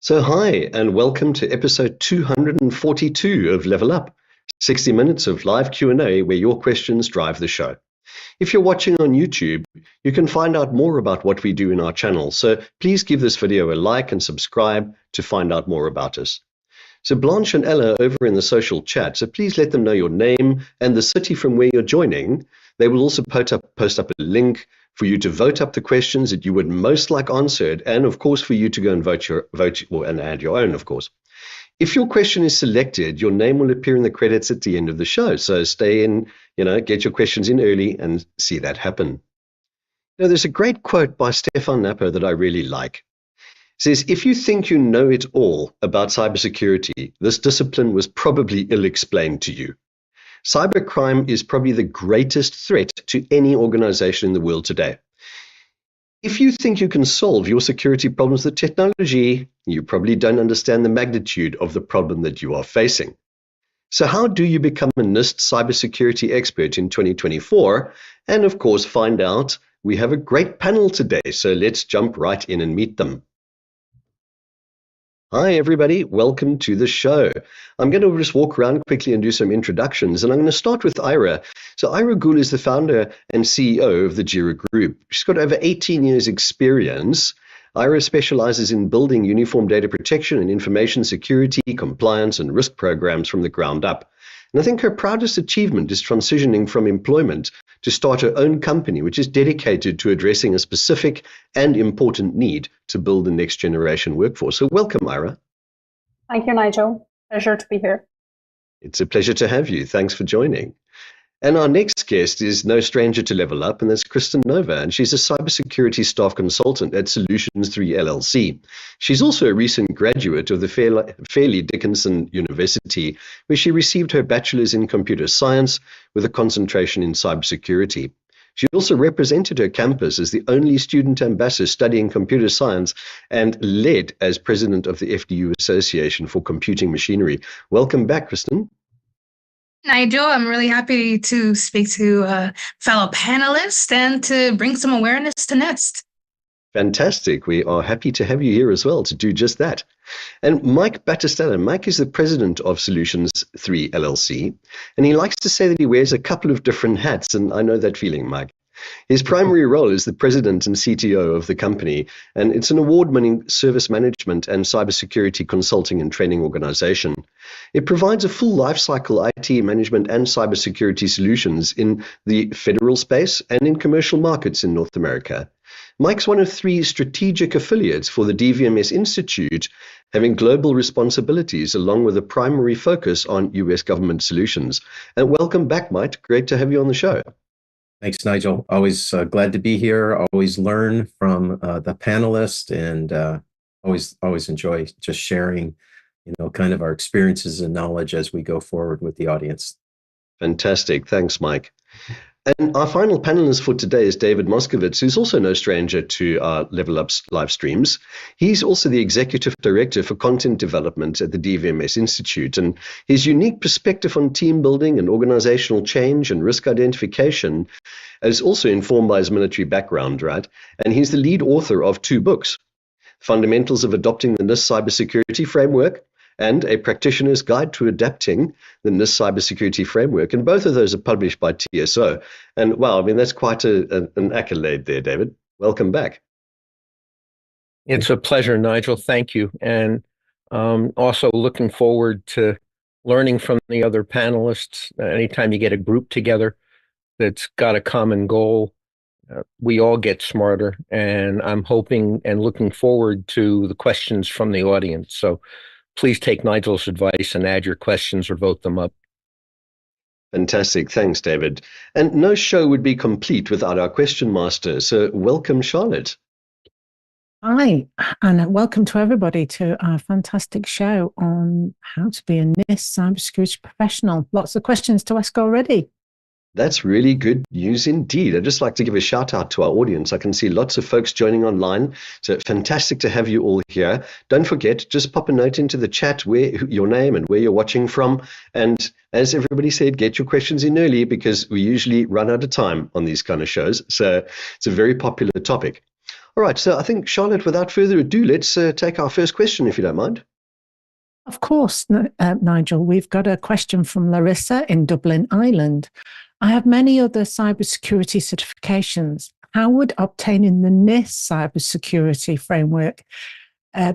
So hi, and welcome to episode 242 of Level Up, 60 minutes of live Q&A where your questions drive the show. If you're watching on YouTube, you can find out more about what we do in our channel, so please give this video a like and subscribe to find out more about us. So Blanche and Ella are over in the social chat, so please let them know your name and the city from where you're joining. They will also post up a link for you to vote up the questions that you would most like answered, and of course for you to go and vote and add your own, of course. If your question is selected, your name will appear in the credits at the end of the show. So stay in, get your questions in early and see that happen. Now, there's a great quote by Stefan Napper that I really like. It says, if you think you know it all about cybersecurity, this discipline was probably ill-explained to you. Cybercrime is probably the greatest threat to any organization in the world today. If you think you can solve your security problems with technology, you probably don't understand the magnitude of the problem that you are facing. So how do you become a NIST cybersecurity expert in 2024? And of course, find out. We have a great panel today, so let's jump right in and meet them. Hi, everybody. Welcome to the show. I'm going to just walk around quickly and do some introductions, and I'm going to start with Ira. So Ira Goel is the founder and CEO of the Gira Group. She's got over 18 years experience. Ira specializes in building uniform data protection and information security, compliance, and risk programs from the ground up. And I think her proudest achievement is transitioning from employment to start her own company, which is dedicated to addressing a specific and important need to build the next generation workforce. So welcome, Ira. Thank you, Nigel. Pleasure to be here. It's a pleasure to have you. Thanks for joining. And our next guest is no stranger to Level Up, and that's Kristen Nova, and she's a cybersecurity staff consultant at Solutions³ LLC. She's also a recent graduate of the Fairleigh Dickinson University, where she received her bachelor's in computer science with a concentration in cybersecurity. She also represented her campus as the only student ambassador studying computer science and led as president of the FDU Association for Computing Machinery. Welcome back, Kristen. Nigel, I'm really happy to speak to fellow panelists and to bring some awareness to NIST. Fantastic. We are happy to have you here as well to do just that. And Mike Battistella. Mike is the president of Solutions³ LLC, and he likes to say that he wears a couple of different hats, and I know that feeling, Mike. His primary role is the president and CTO of the company, and it's an award-winning service management and cybersecurity consulting and training organization. It provides a full lifecycle IT management and cybersecurity solutions in the federal space and in commercial markets in North America. Mike's one of 3 strategic affiliates for the DVMS Institute, having global responsibilities along with a primary focus on U.S. government solutions. And welcome back, Mike. Great to have you on the show. Thanks, Nigel. Always glad to be here. Always learn from the panelists, and always enjoy just sharing, kind of our experiences and knowledge as we go forward with the audience. Fantastic. Thanks, Mike. And our final panelist for today is David Moskowitz, who's also no stranger to our Level Up live streams. He's also the executive director for content development at the DVMS Institute, and his unique perspective on team building and organizational change and risk identification is also informed by his military background, right? And he's the lead author of 2 books, Fundamentals of Adopting the NIST Cybersecurity Framework and A Practitioner's Guide to Adapting the NIST Cybersecurity Framework. And both of those are published by TSO. And wow, I mean, that's quite an accolade there, David. Welcome back. It's a pleasure, Nigel. Thank you. And also looking forward to learning from the other panelists. Anytime you get a group together that's got a common goal, we all get smarter. And I'm hoping and looking forward to the questions from the audience. So please take Nigel's advice and add your questions or vote them up. Fantastic. Thanks, David. And no show would be complete without our question master. So welcome, Charlotte. Hi, and welcome to everybody to our fantastic show on how to be a NIST cybersecurity professional. Lots of questions to ask already. That's really good news indeed. I'd just like to give a shout out to our audience. I can see lots of folks joining online. So fantastic to have you all here. Don't forget, just pop a note into the chat where your name and where you're watching from. And as everybody said, get your questions in early because we usually run out of time on these kind of shows. So it's a very popular topic. All right, so I think, Charlotte, without further ado, let's take our first question, if you don't mind. Of course, Nigel. We've got a question from Larissa in Dublin, Ireland. I have many other cybersecurity certifications. How would obtaining the NIST Cybersecurity framework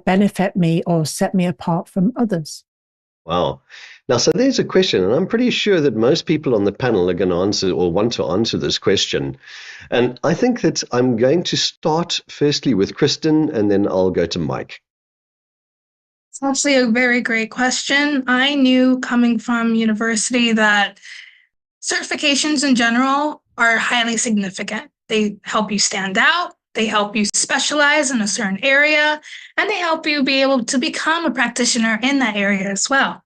benefit me or set me apart from others? Wow. Now, so there's a question, and I'm pretty sure that most people on the panel are going to answer or want to answer this question. And I think that I'm going to start firstly with Kristen, and then I'll go to Mike. It's actually a very great question. I knew coming from university that certifications in general are highly significant. They help you stand out, they help you specialize in a certain area, and they help you be able to become a practitioner in that area as well.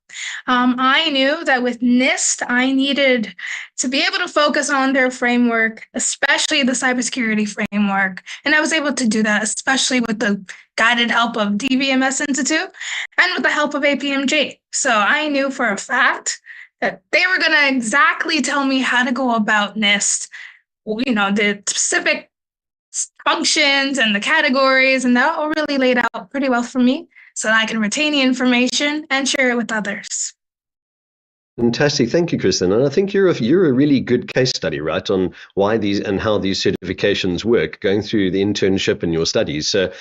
I knew that with NIST, I needed to be able to focus on their framework, especially the cybersecurity framework. And I was able to do that, especially with the guided help of DVMS Institute and with the help of APMG. So I knew for a fact that they were going to exactly tell me how to go about NIST, you know, the specific functions and the categories, and that all really laid out pretty well for me so that I can retain the information and share it with others. Fantastic. Thank you, Kristen. And I think you're a really good case study, right, on why these and how these certifications work, going through the internship and your studies. So,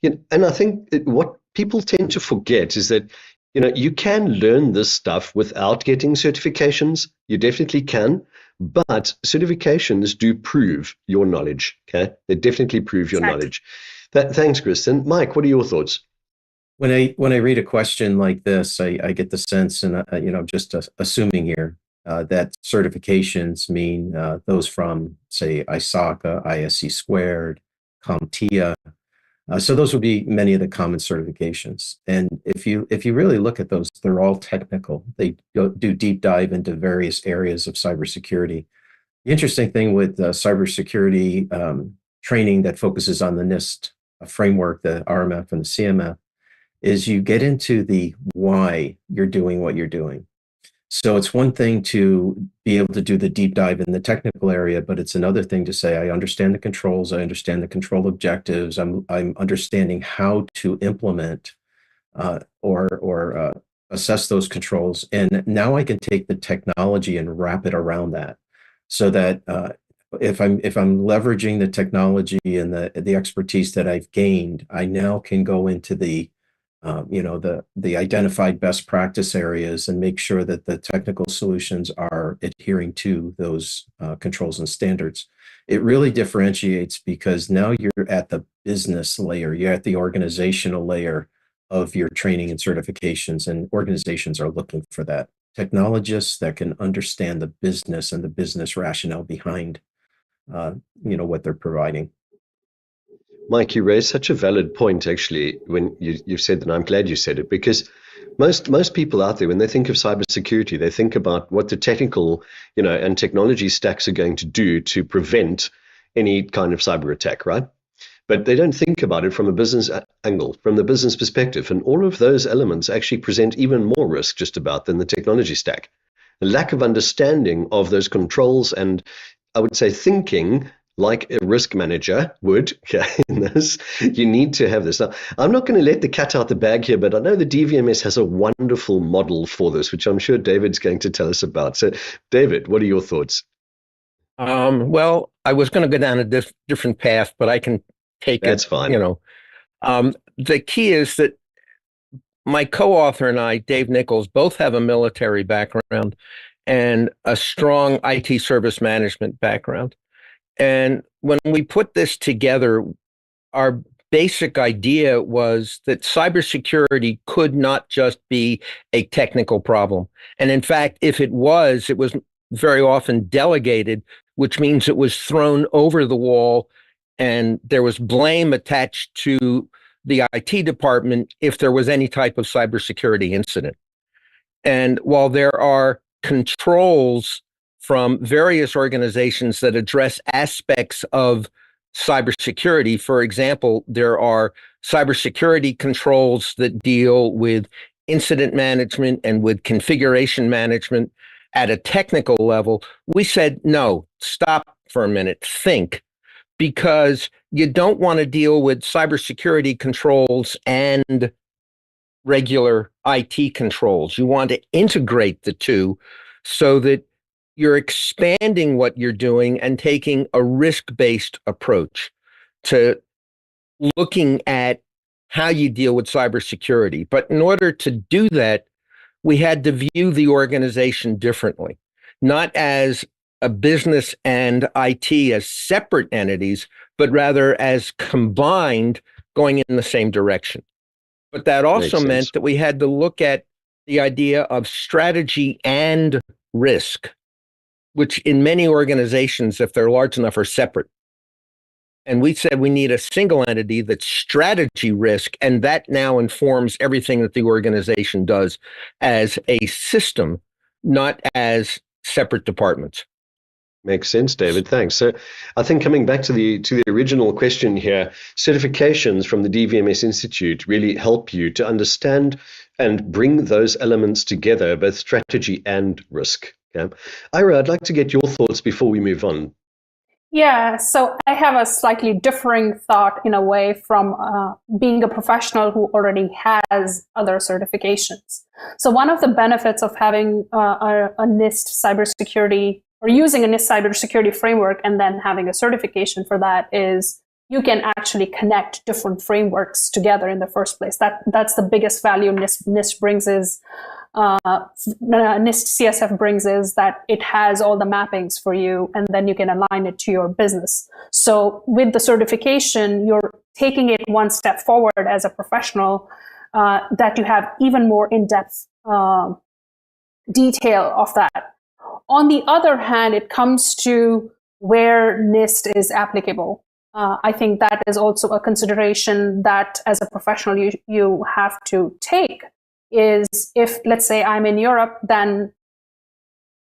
yeah. And I think that what people tend to forget is that, you know, you can learn this stuff without getting certifications. You definitely can. But certifications do prove your knowledge, okay? They definitely prove your knowledge. Thanks, Kristen. Mike, what are your thoughts? When I read a question like this, I get the sense, and you know, just assuming here that certifications mean those from, say, ISACA, ISC squared, CompTia. So those would be many of the common certifications. And if you really look at those, they're all technical. They do deep dive into various areas of cybersecurity. The interesting thing with cybersecurity training that focuses on the NIST framework, the RMF and the CMF, is you get into the why you're doing what you're doing. So it's one thing to be able to do the deep dive in the technical area, but it's another thing to say, I understand the controls, I understand the control objectives, I'm understanding how to implement or assess those controls. And now I can take the technology and wrap it around that, so that if I'm leveraging the technology and the expertise that I've gained, I now can go into the the identified best practice areas and make sure that the technical solutions are adhering to those controls and standards. It really differentiates, because now you're at the business layer, you're at the organizational layer of your training and certifications, and organizations are looking for that. Technologists that can understand the business and the business rationale behind what they're providing. Mike, you raised such a valid point, actually, when you've said that. I'm glad you said it, because most people out there, when they think of cybersecurity, they think about what the technical, and technology stacks are going to do to prevent any kind of cyber attack, right? But they don't think about it from a business angle, from the business perspective. And all of those elements actually present even more risk just about than the technology stack. The lack of understanding of those controls, and I would say thinking like a risk manager would, in this, you need to have this. Now, I'm not going to let the cat out the bag here, but I know the DVMS has a wonderful model for this, which I'm sure David's going to tell us about. So, David, what are your thoughts? Well, I was going to go down a different path, but I can take it. That's fine. The key is that my co-author and I, Dave Nichols, both have a military background and a strong IT service management background. And when we put this together, our basic idea was that cybersecurity could not just be a technical problem. And in fact, if it was very often delegated, which means it was thrown over the wall and there was blame attached to the IT department if there was any type of cybersecurity incident. And while there are controls from various organizations that address aspects of cybersecurity. For example, there are cybersecurity controls that deal with incident management and with configuration management at a technical level. We said, no, stop for a minute, think, because you don't want to deal with cybersecurity controls and regular IT controls. You want to integrate the two so that you're expanding what you're doing and taking a risk-based approach to looking at how you deal with cybersecurity. But in order to do that, we had to view the organization differently, not as a business and IT as separate entities, but rather as combined going in the same direction. But that also meant that we had to look at the idea of strategy and risk, which in many organizations, if they're large enough, are separate. And we said we need a single entity that's strategy risk, and that now informs everything that the organization does as a system, not as separate departments. Makes sense, David. Thanks. So I think coming back to the original question here, certifications from the DVMS Institute really help you to understand and bring those elements together, both strategy and risk. Okay? Ira, I'd like to get your thoughts before we move on. Yeah, so I have a slightly differing thought in a way from being a professional who already has other certifications. So one of the benefits of having a NIST cybersecurity or using a NIST cybersecurity framework and then having a certification for that is you can actually connect different frameworks together in the first place. That's the biggest value NIST brings is NIST CSF brings is that it has all the mappings for you, and then you can align it to your business. So with the certification, you're taking it one step forward as a professional, that you have even more in-depth detail of that. On the other hand, it comes to where NIST is applicable. I think that is also a consideration that as a professional you have to take. Is if, let's say, I'm in Europe, then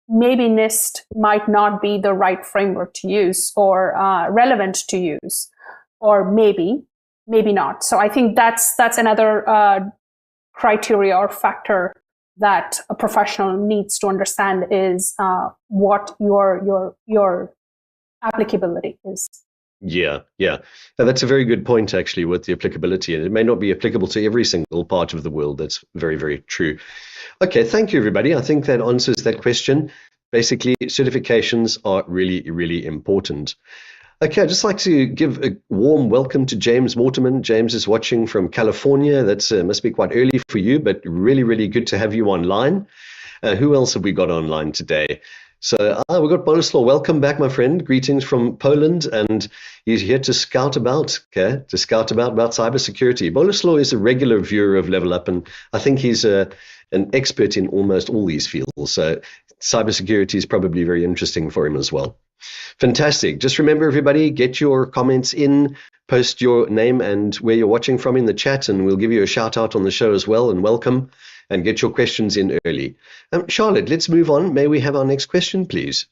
maybe NIST might not be the right framework to use or relevant to use, or maybe not. So I think that's another criteria or factor that a professional needs to understand is what your applicability is. Yeah. Now, that's a very good point, actually, with the applicability. And it may not be applicable to every single part of the world. That's very, very true. Okay, thank you, everybody. I think that answers that question. Basically, certifications are really, really important. Okay, I'd just like to give a warm welcome to James Waterman. James is watching from California. That's must be quite early for you, but really, really good to have you online. Who else have we got online today? So we've got Battistella. Welcome back, my friend. Greetings from Poland, and he's here to scout about about cybersecurity. Battistella is a regular viewer of Level Up, and I think he's an expert in almost all these fields. So cybersecurity is probably very interesting for him as well. Fantastic. Just remember, everybody, get your comments in, post your name and where you're watching from in the chat, and we'll give you a shout out on the show as well, and welcome. And get your questions in early. Charlotte, let's move on. May we have our next question, please?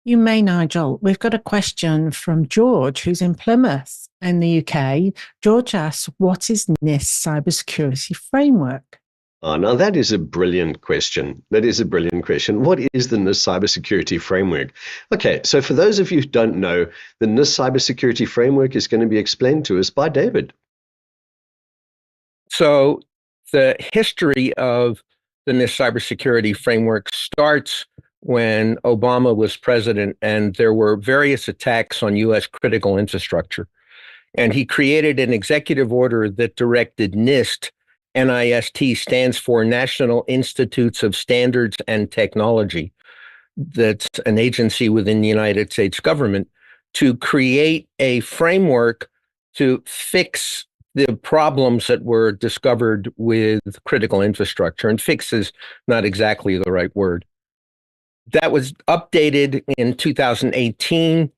You may, Nigel. We've got a question from George, who's in Plymouth in the UK. George asks, what is NIST Cybersecurity Framework? Now, that is a brilliant question. What is the NIST Cybersecurity Framework? Okay, so for those of you who don't know, the NIST Cybersecurity Framework is going to be explained to us by David. So the history of the NIST cybersecurity framework starts when Obama was president, and there were various attacks on U.S. critical infrastructure. And he created an executive order that directed NIST, NIST stands for National Institutes of Standards and Technology. That's an agency within the United States government, to create a framework to fix the problems that were discovered with critical infrastructure. And fix is not exactly the right word. That was updated in 2018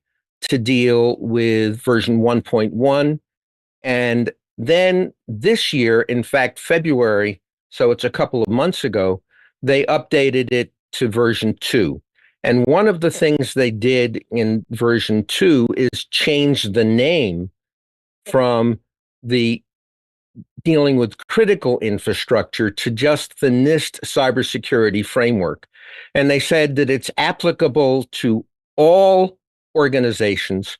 to deal with version 1.1. And then this year, in fact, February, so it's a couple of months ago, they updated it to version 2. And one of the things they did in version 2 is change the name from the dealing with critical infrastructure to just the NIST cybersecurity framework. And they said that it's applicable to all organizations,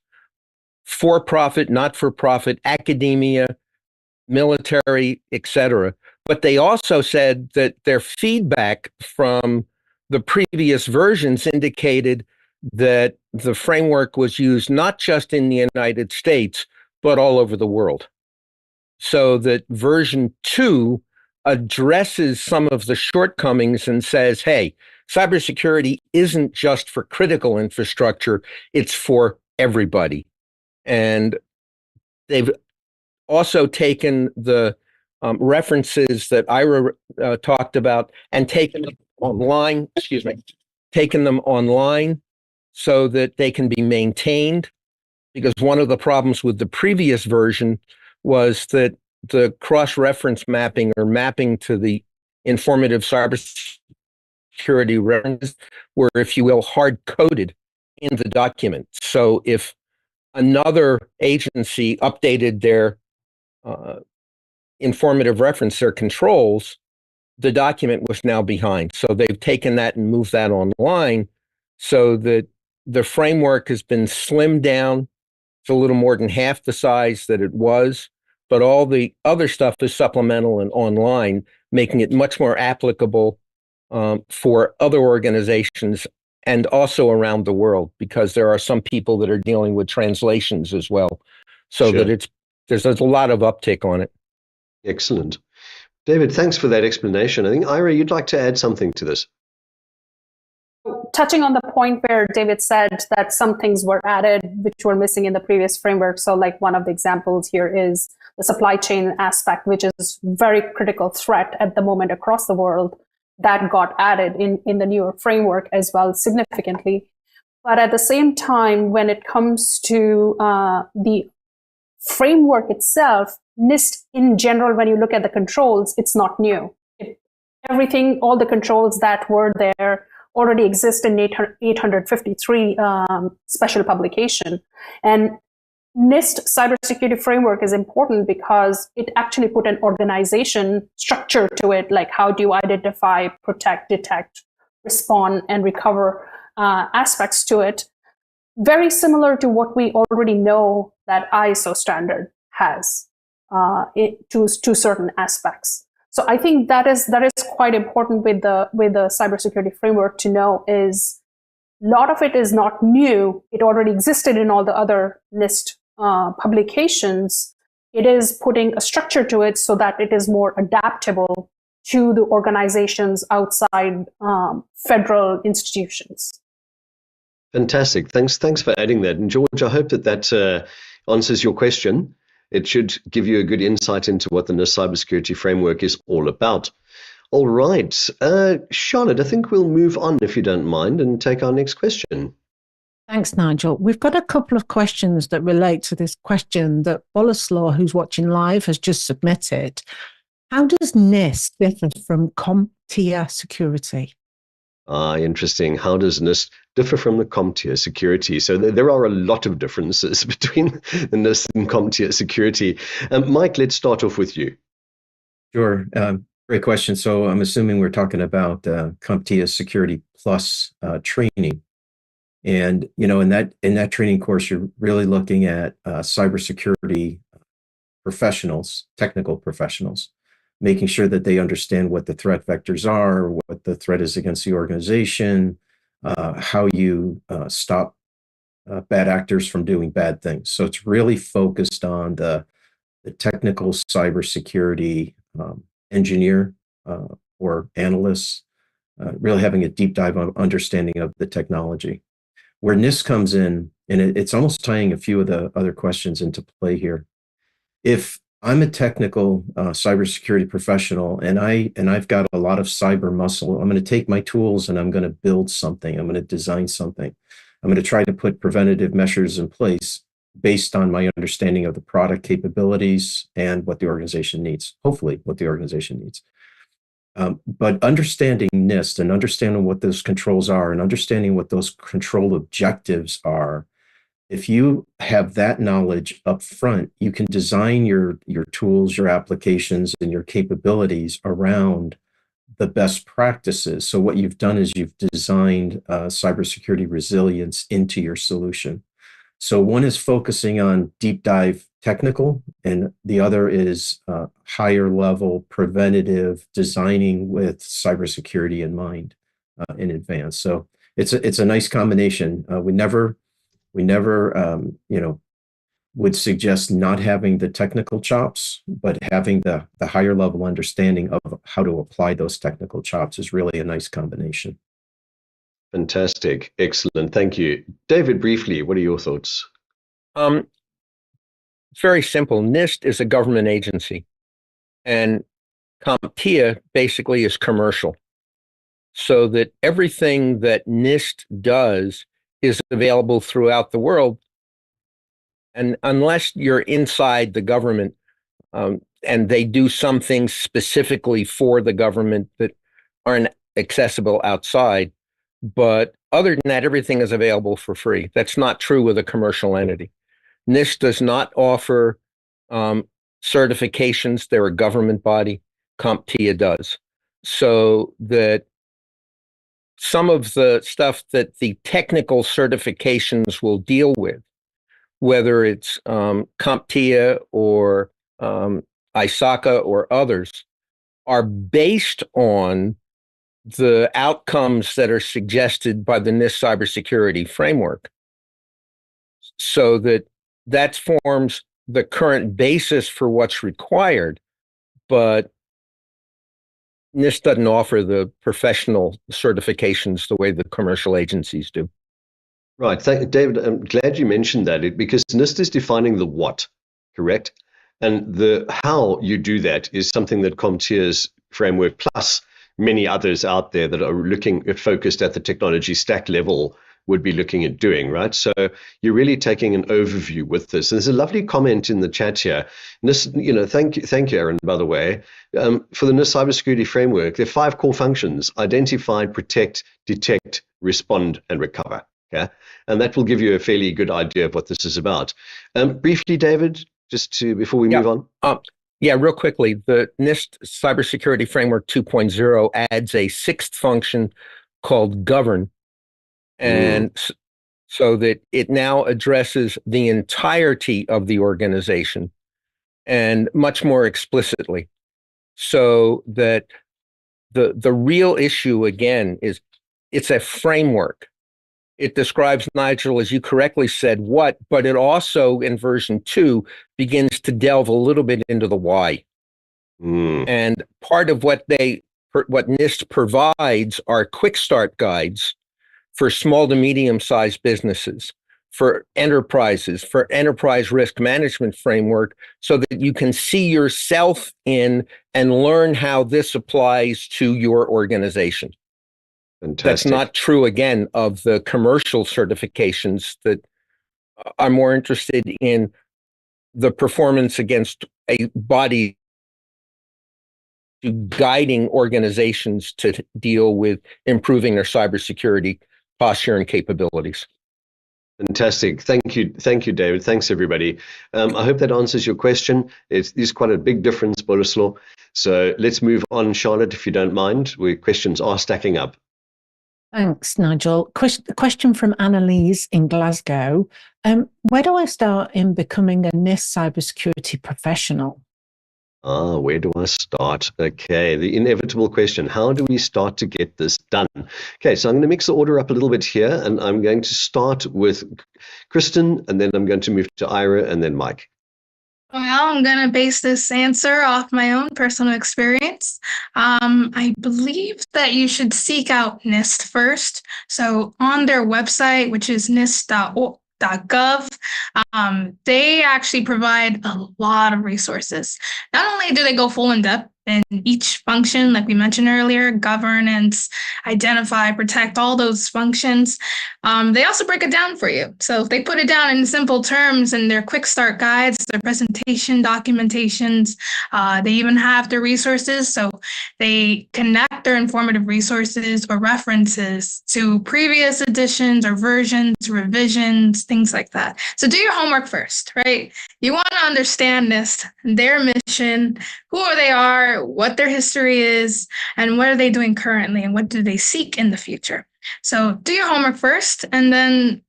for-profit, not-for-profit, academia, military, etc. But they also said that their feedback from the previous versions indicated that the framework was used not just in the United States, but all over the world. So that version 2 addresses some of the shortcomings and says, hey, cybersecurity isn't just for critical infrastructure, it's for everybody. And they've also taken the references that Ira talked about and taken them online, taken them online so that they can be maintained. Because one of the problems with the previous version was that the cross-reference mapping or mapping to the informative cybersecurity references were, if you will, hard-coded in the document. So if another agency updated their informative reference, their controls, the document was now behind. So they've taken that and moved that online so that the framework has been slimmed down. It's a little more than half the size that it was, but all the other stuff is supplemental and online, making it much more applicable for other organizations and also around the world, because there are some people that are dealing with translations as well. So Sure. that there's a lot of uptake on it. Excellent. David, thanks for that explanation. I think, Ira, you'd like to add something to this. Touching on the point where David said that some things were added which were missing in the previous framework. So like one of the examples here is the supply chain aspect, which is very critical threat at the moment across the world. That got added in the newer framework as well significantly. But at the same time, when it comes to the framework itself, NIST in general, when you look at the controls, it's not new. Everything, all the controls that were there already exist in 853 special publication. And NIST Cyber Security Framework is important because it actually put an organization structure to it, like how do you identify, protect, detect, respond, and recover aspects to it. Very similar to what we already know that ISO standard has to certain aspects. So I think that is quite important with the cybersecurity framework to know is a lot of it is not new. It already existed in all the other NIST publications. It is putting a structure to it so that it is more adaptable to the organizations outside federal institutions. Fantastic. Thanks for adding that. And George, I hope that answers your question. It should give you a good insight into what the NIST Cybersecurity Framework is all about. All right. Charlotte, I think we'll move on, if you don't mind, and take our next question. Thanks, Nigel. We've got a couple of questions that relate to this question that Boleslaw, who's watching live, has just submitted. How does NIST differ from CompTia Security? Interesting. How does NIST differ from the CompTia Security? So there are a lot of differences between the NIST and CompTia Security. Mike, let's start off with you. Sure. Great question. So I'm assuming we're talking about CompTia Security Plus training. And, you know, in that training course, you're really looking at cybersecurity professionals, technical professionals, making sure that they understand what the threat vectors are, what the threat is against the organization, how you stop bad actors from doing bad things. So it's really focused on the technical cybersecurity engineer or analysts, really having a deep dive on understanding of the technology. Where NIST comes in, and it's almost tying a few of the other questions into play here. If I'm a technical cybersecurity professional and I've got a lot of cyber muscle, I'm going to take my tools and I'm going to build something. I'm going to design something. I'm going to try to put preventative measures in place based on my understanding of the product capabilities and what the organization needs, hopefully what the organization needs. But understanding NIST and understanding what those controls are and understanding what those control objectives are, if you have that knowledge up front, you can design your tools, your applications, and your capabilities around the best practices. So what you've done is you've designed cybersecurity resilience into your solution. So one is focusing on deep dive technical, and the other is higher level preventative designing with cybersecurity in mind in advance. So it's a nice combination. We never would suggest not having the technical chops, but having the higher level understanding of how to apply those technical chops is really a nice combination. Fantastic. Excellent. Thank you. David, briefly, what are your thoughts? It's very simple. NIST is a government agency, and CompTia basically is commercial. So that everything that NIST does is available throughout the world. And unless you're inside the government, and they do some things specifically for the government that aren't accessible outside. But other than that, everything is available for free. That's not true with a commercial entity. NIST does not offer certifications. They're a government body. CompTia does. So that some of the stuff that the technical certifications will deal with, whether it's CompTia or ISACA or others, are based on the outcomes that are suggested by the NIST Cybersecurity framework. So that forms the current basis for what's required, but NIST doesn't offer the professional certifications the way the commercial agencies do. Right. David, I'm glad you mentioned that because NIST is defining the what, correct? And the how you do that is something that CompTia's framework plus many others out there that are focused at the technology stack level would be looking at doing, right? So you're really taking an overview with this. And there's a lovely comment in the chat here. NIST, thank you, Aaron, by the way. For the NIST Cybersecurity framework, there are 5 core functions: identify, protect, detect, respond, and recover. Okay? And that will give you a fairly good idea of what this is about. Briefly, David, before we move on. Yeah, real quickly, the NIST Cybersecurity Framework 2.0 adds a 6th function called govern. And so that it now addresses the entirety of the organization and much more explicitly. So that the real issue, again, is it's a framework. It describes, Nigel, as you correctly said, what, but it also, in version 2, begins to delve a little bit into the why. And part of what NIST provides are quick start guides for small to medium-sized businesses, for enterprises, for enterprise risk management framework, so that you can see yourself in and learn how this applies to your organization. Fantastic. That's not true, again, of the commercial certifications that are more interested in the performance against a body guiding organizations to deal with improving their cybersecurity posture and capabilities. Fantastic. Thank you, David. Thanks, everybody. I hope that answers your question. It is quite a big difference, Battistella. So let's move on, Charlotte, if you don't mind, where questions are stacking up. Thanks, Nigel. Question from Annalise in Glasgow. Where do I start in becoming a NIST cybersecurity professional? Where do I start? Okay, the inevitable question. How do we start to get this done? Okay, so I'm going to mix the order up a little bit here, and I'm going to start with Kristen, and then I'm going to move to Ira, and then Mike. Well, I'm going to base this answer off my own personal experience. I believe that you should seek out NIST first. So on their website, which is nist.gov, they actually provide a lot of resources. Not only do they go full in depth in each function, like we mentioned earlier, governance, identify, protect, all those functions, they also break it down for you. So if they put it down in simple terms in their quick start guides, their presentation documentations, they even have their resources. So they connect their informative resources or references to previous editions or versions, revisions, things like that. So do your homework first, right? You want to understand NIST, their mission, who they are, what their history is, and what are they doing currently, and what do they seek in the future. So do your homework first, and then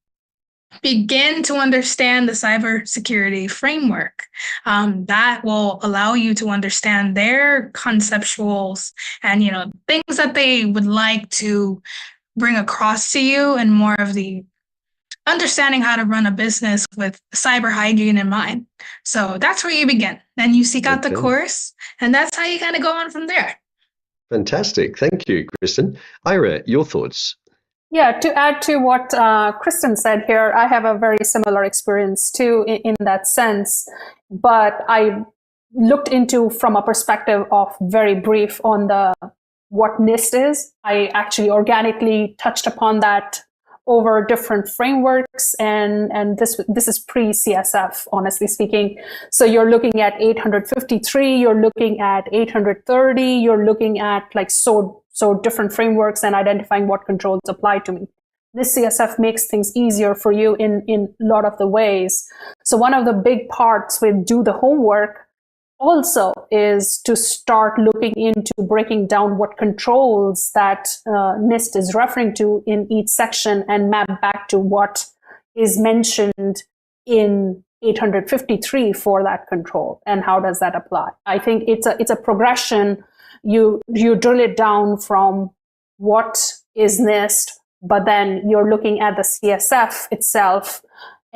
begin to understand the cybersecurity framework. That will allow you to understand their conceptuals and, things that they would like to bring across to you, and more of the understanding how to run a business with cyber hygiene in mind. So that's where you begin. Then you seek out the course, and that's how you kind of go on from there. Fantastic. Thank you, Kristen. Ira, your thoughts? Yeah, to add to what Kristen said here, I have a very similar experience too in that sense, but I looked into from a perspective of very brief on what NIST is. I actually organically touched upon that over different frameworks, and this is pre-CSF, honestly speaking. So you're looking at 853, you're looking at 830, you're looking at so different frameworks and identifying what controls apply to me. This CSF makes things easier for you in a lot of the ways. So one of the big parts with do the homework also is to start looking into breaking down what controls that NIST is referring to in each section and map back to what is mentioned in 853 for that control and how does that apply. I think it's a progression. You drill it down from what is NIST, but then you're looking at the CSF itself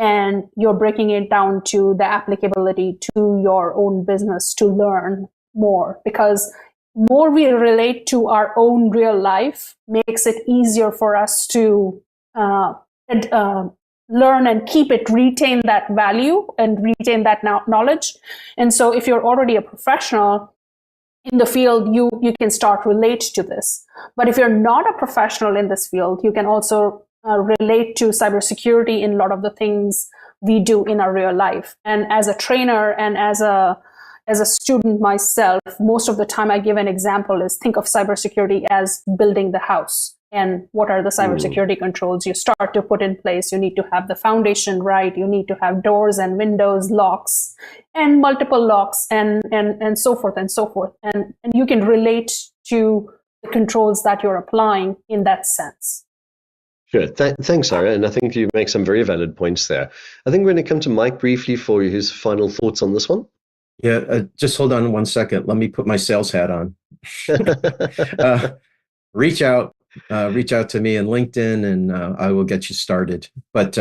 and you're breaking it down to the applicability to your own business to learn more, because more we relate to our own real life makes it easier for us to learn and keep it, retain that value and retain that knowledge. And so if you're already a professional in the field, you can start relate to this. But if you're not a professional in this field, you can also relate to cybersecurity in a lot of the things we do in our real life. And as a trainer and as a student myself, most of the time I give an example is think of cybersecurity as building the house. And what are the cybersecurity controls you start to put in place? You need to have the foundation right. You need to have doors and windows, locks, and multiple locks, and so forth and so forth. And you can relate to the controls that you're applying in that sense. Sure. Thanks, Ira. And I think you make some very valid points there. I think we're going to come to Mike briefly for his final thoughts on this one. Yeah, just hold on 1 second. Let me put my sales hat on. Reach out to me on LinkedIn, and I will get you started. But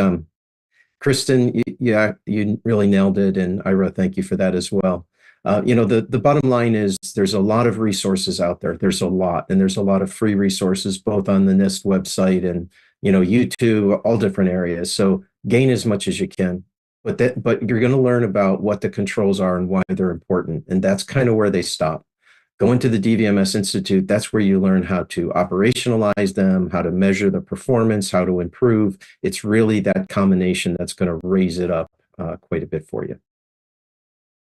Kristen, you really nailed it, and Ira, thank you for that as well. The bottom line is there's a lot of resources out there. There's a lot of free resources, both on the NIST website and YouTube, all different areas. So gain as much as you can, but you're going to learn about what the controls are and why they're important, and that's kind of where they stop. Go into the DVMS Institute. That's where you learn how to operationalize them, how to measure the performance, how to improve. It's really that combination that's going to raise it up quite a bit for you.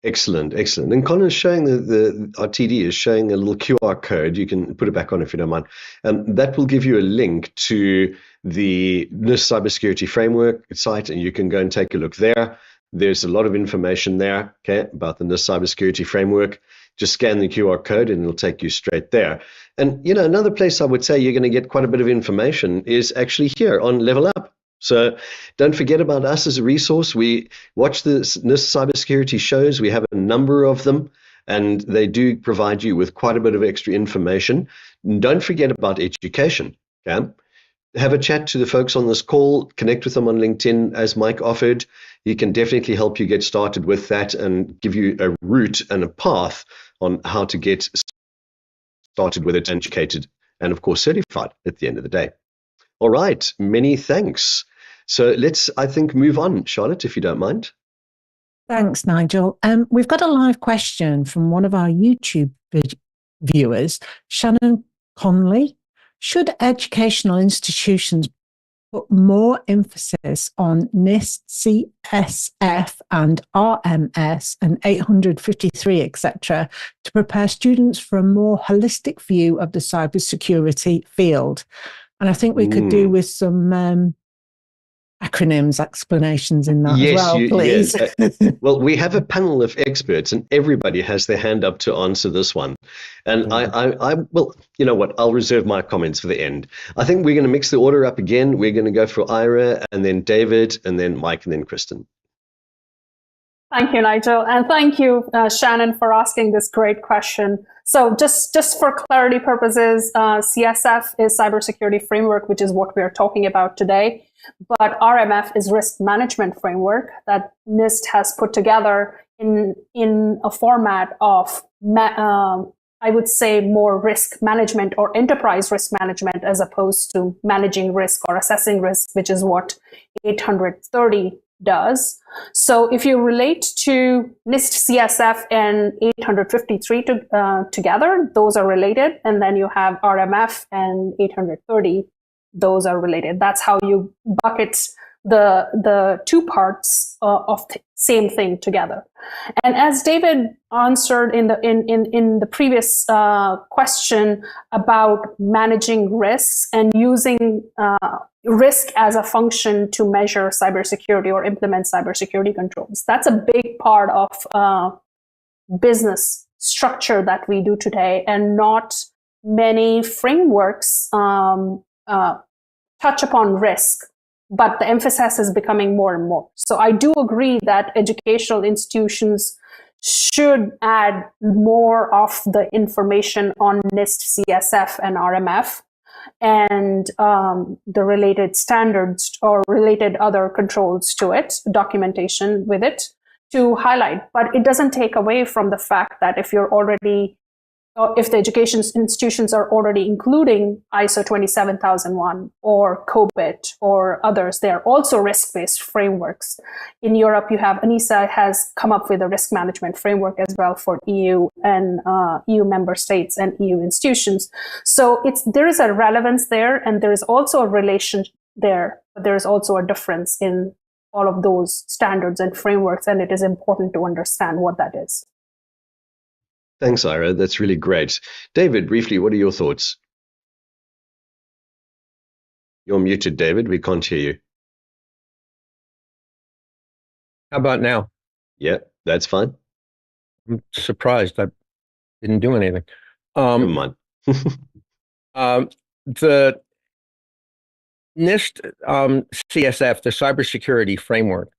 Excellent. And Connor's showing our TD is showing a little QR code. You can put it back on if you don't mind. That will give you a link to the NIST Cybersecurity Framework site, and you can go and take a look there. There's a lot of information there, about the NIST Cybersecurity Framework. Just scan the QR code and it'll take you straight there. And, another place I would say you're going to get quite a bit of information is actually here on Level Up. So don't forget about us as a resource. We watch the NIST cybersecurity shows. We have a number of them, and they do provide you with quite a bit of extra information. And don't forget about education. Okay? Have a chat to the folks on this call. Connect with them on LinkedIn, as Mike offered. He can definitely help you get started with that and give you a route and a path on how to get started with it, educated, and of course certified at the end of the day. All right, many thanks. So let's, I think, move on, Charlotte, if you don't mind. Thanks, Nigel. We've got a live question from one of our YouTube viewers, Shannon Conley. Should educational institutions put more emphasis on NIST CSF and RMF and 853, etc., to prepare students for a more holistic view of the cybersecurity field? And I think we could do with some acronyms, explanations in that as Yes, well, please. Well, we have a panel of experts, and everybody has their hand up to answer this one. And well, you know what? I'll reserve my comments for the end. I think we're going to mix the order up again. We're going to go for Ira, and then David, and then Mike, and then Kristen. Thank you, Nigel. And thank you, Shannon, for asking this great question. So just for clarity purposes, CSF is Cybersecurity Framework, which is what we are talking about today. But RMF is Risk Management Framework that NIST has put together in a format of, I would say, more risk management or enterprise risk management as opposed to managing risk or assessing risk, which is what 830 does. So if you relate to NIST CSF and 853 together, those are related. And then you have RMF and 830, those are related. That's how you bucket the two parts of the same thing together. And as David answered in the previous question about managing risks and using risk as a function to measure cybersecurity or implement cybersecurity controls, that's a big part of business structure that we do today, and not many frameworks touch upon risk, but the emphasis is becoming more and more. So I do agree that educational institutions should add more of the information on NIST CSF and RMF and the related standards or related other controls to it, documentation with it, to highlight. But it doesn't take away from the fact that if the education institutions are already including ISO 27001 or COBIT or others, they are also risk-based frameworks. In Europe, you have NISA has come up with a risk management framework as well for EU and EU member states and EU institutions. So there is a relevance there, and there is also a relation there, but there is also a difference in all of those standards and frameworks, and it is important to understand what that is. Thanks, Ira. That's really great. David, briefly, what are your thoughts? You're muted, David. We can't hear you. How about now? Yeah, that's fine. I'm surprised. I didn't do anything. Never mind. The NIST CSF, the Cybersecurity Framework,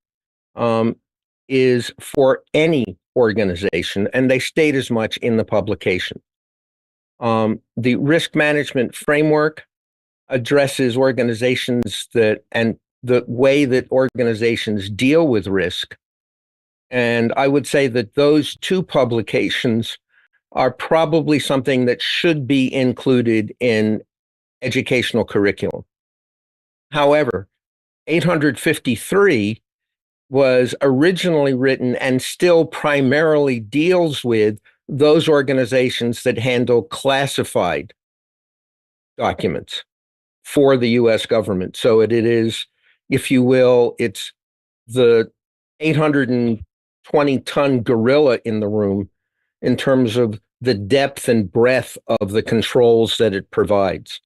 is for any organization, and they state as much in the publication. The risk management framework addresses organizations and the way that organizations deal with risk. And I would say that those two publications are probably something that should be included in educational curriculum. However, 853 was originally written and still primarily deals with those organizations that handle classified documents for the US government. So it is, if you will, it's the 820-ton gorilla in the room in terms of the depth and breadth of the controls that it provides.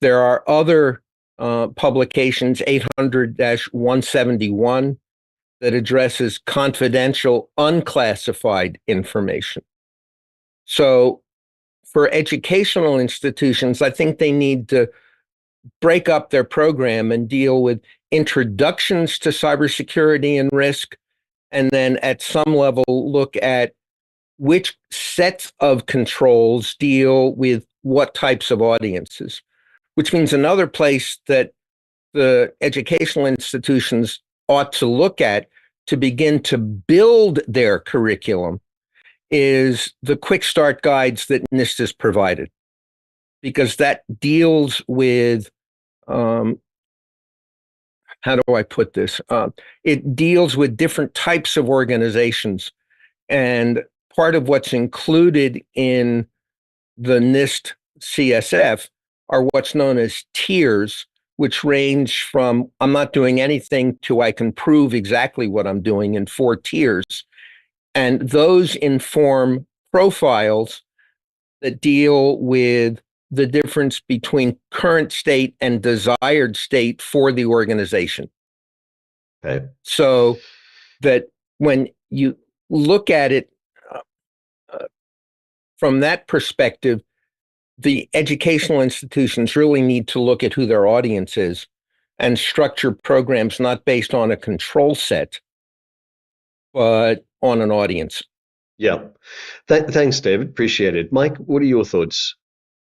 There are other publications, 800-171, that addresses confidential, unclassified information. So for educational institutions, I think they need to break up their program and deal with introductions to cybersecurity and risk, and then at some level look at which sets of controls deal with what types of audiences, which means another place that the educational institutions ought to look at to begin to build their curriculum is the quick start guides that NIST has provided, because that deals with, how do I put this? It deals with different types of organizations. And part of what's included in the NIST CSF are what's known as tiers, which range from I'm not doing anything to I can prove exactly what I'm doing in 4 tiers. And those inform profiles that deal with the difference between current state and desired state for the organization. Okay. So that when you look at it from that perspective, the educational institutions really need to look at who their audience is and structure programs not based on a control set, but on an audience. Yeah. Thanks, David. Appreciate it. Mike, what are your thoughts?